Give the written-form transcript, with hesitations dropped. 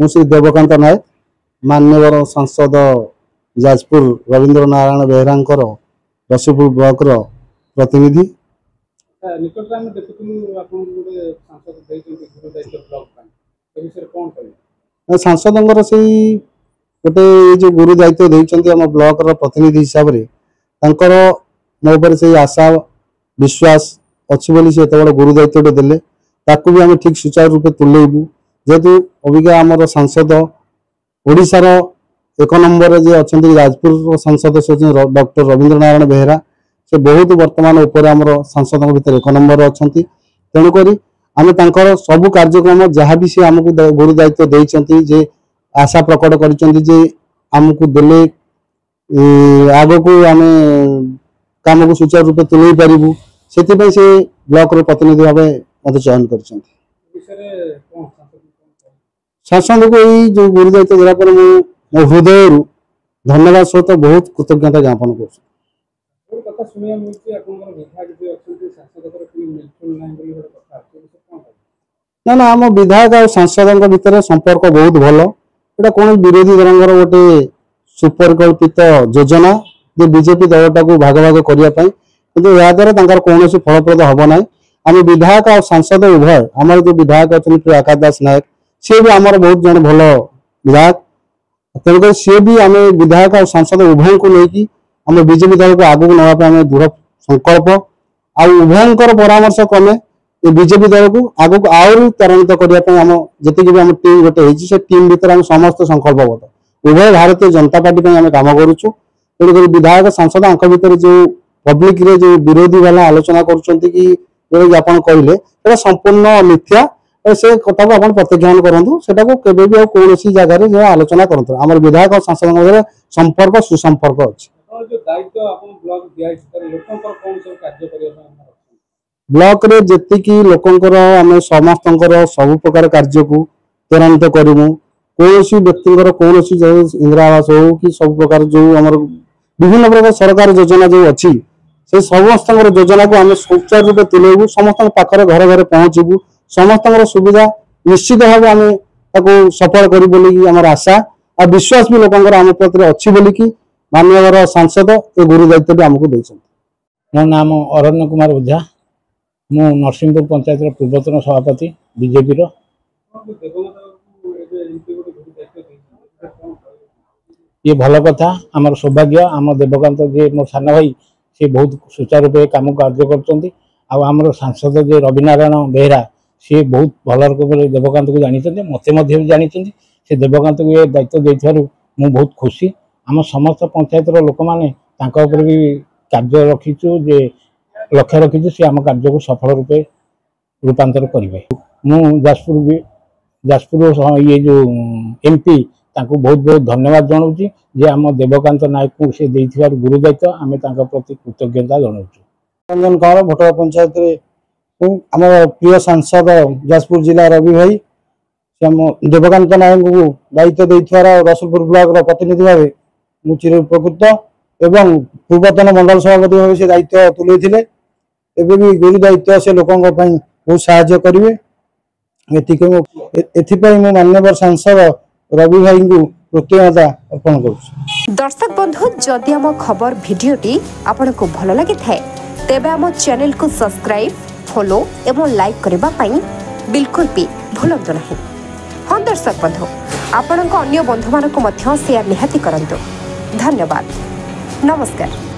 मु श्री देवकांत नायक मान्यवर सांसद जाजपुर रवींद्र नारायण बेहरा रसूलपुर ब्लॉक प्रतिनिधि। सांसद से गोटे जो गुरु दायित्व देते आम ब्लॉक प्रतिनिधि हिसाब से मो पर से आशा विश्वास अच्छी बोली से बड़ा गुरु दायित्व देले ताकू भी आम ठीक सुचारू रूप तुलेबू जेहेतु अबिका आमर सांसद ओडिशार एक नंबर जे अच्छा जाजपुर सांसद से डॉक्टर रवींद्र नारायण बेहरा से बहुत वर्तमान उपर आमर सांसद भितर एक नंबर अच्छा तेणुक आम तर सबू कार्यक्रम जहाँ भी सी आमको गुरु दायित्व देते जे आशा प्रकट करमको देले आग को आम काम को सुचारू रूप तुले पारू से ब्लॉक प्रतिनिधि भाव मत चयन कर शासन को यही जो गुरु दायित्व देला पर मो हृदय धन्यवाद सहित बहुत कृतज्ञता ज्ञापन कर। ना ना आम विधायक और सांसद भितर संपर्क बहुत भल एटा कौन विरोधी दल गोटे सुपरिकल्पित योजना जो बीजेपी दलटा को भाग भाग करने किंतु या द्वारा कौन फलप्रद हम ना आम विधायक और सांसद उभय आम जो विधायक अच्छा प्रिय आकाश दास नायक सी भी आमर बहुत जन भल विधायक तेणुक सी भी आम विधायक और सांसद उभय को लेकिन आम बीजेपी दल को आगू नापी आम दृढ़ संकल्प आभयर परामर्श क्रमे बीजेपी दल को आगू आहरी त्वरान्वित करने आम जी आम टीम गोटे से टीम भर आम समस्त संकल्पबद्ध उभय भारतीय जनता पार्टी आम कम करुचु तेणुक विधायक सांसद भर जो पब्लिक रे जो विरोधी वाला आलोचना कर कहले संपूर्ण मिथ्या से कथा को आप प्रत्याख्यान करूँ से कौन जगह आलोचना करूँ आम विधायक और सांसद मध्य संपर्क सुसंपर्क अच्छी ब्लॉक रे जेतिकी लोकंकर आम समस्त सब प्रकार कार्य को त्वरान्वित करूँ कौन व्यक्ति कौन इंदिरा आवास हो कि सब प्रकार जो आम विभिन्न प्रकार सरकार योजना जो अच्छी से समस्त योजना को आम सुचारू रूप तुलेबू समस्त पाखर घर घर पहुँचबू समस्त सुविधा निश्चित भाव आम सफल कर आशा और विश्वास भी लोक आम प्रति अच्छी बोलिकी माननीय सांसद ए गुरु दायित्व भी आमको देते। मो नाम अरण्य कुमार ओझा मु नरसिंहपुर पंचायत पूर्वतन सभापति बीजेपी ये भल कथा आमर सौभाग्य आम देवकांत जे मो सान भाई से बहुत सुचारू रूप कम कार्य कर सांसद जे रविनारायण बेहरा सी बहुत भल रकम देवकांत को जानी मत भी जानी से देवकांत को ये दायित्व देथिबारु मु बहुत खुशी आम समस्त पंचायत लोक मैंने भी कार्य रखीचु जे लक्ष्य रखीचु सी आम कार्य को सफल रूपे रूपांतर करेंगे मु जाजपुर ये जो एमपी तांको बहुत बहुत धन्यवाद जनाऊँ जे आम देवकांत नायक को से देथिबारु गुरु दायित्व आम प्रति कृतज्ञता जनाऊँ। रंजन कंवर भोटर पंचायत आम प्रिय सांसद जाजपुर जिला रवि भाई देवकांत नायक को दायित्व देथिबार रसूलपुर ब्लॉक प्रतिनिधि भाव मु चिर उपकृत एवं पूर्वतन मंडल सभापति भाव से दायित्व तुले एवं भी गुरु दायित्व से लोकों बहुत साहाय्य करेंगे एथिपाई मु मान्यवर सांसद रवि भाई को कृतज्ञता अर्पण करुछु। दर्शक बंधु जदि आम खबर भिडियोटी आपन को भल लगी थाए तेबे आम चैनल को सब्सक्राइब फॉलो एवं लाइक करबा पई बिल्कुल भी भूलंतु नहीं। हाँ दर्शक बंधु आपण अन्य बंधु मानक मध्य शेयर निहाती करंतु। धन्यवाद नमस्कार।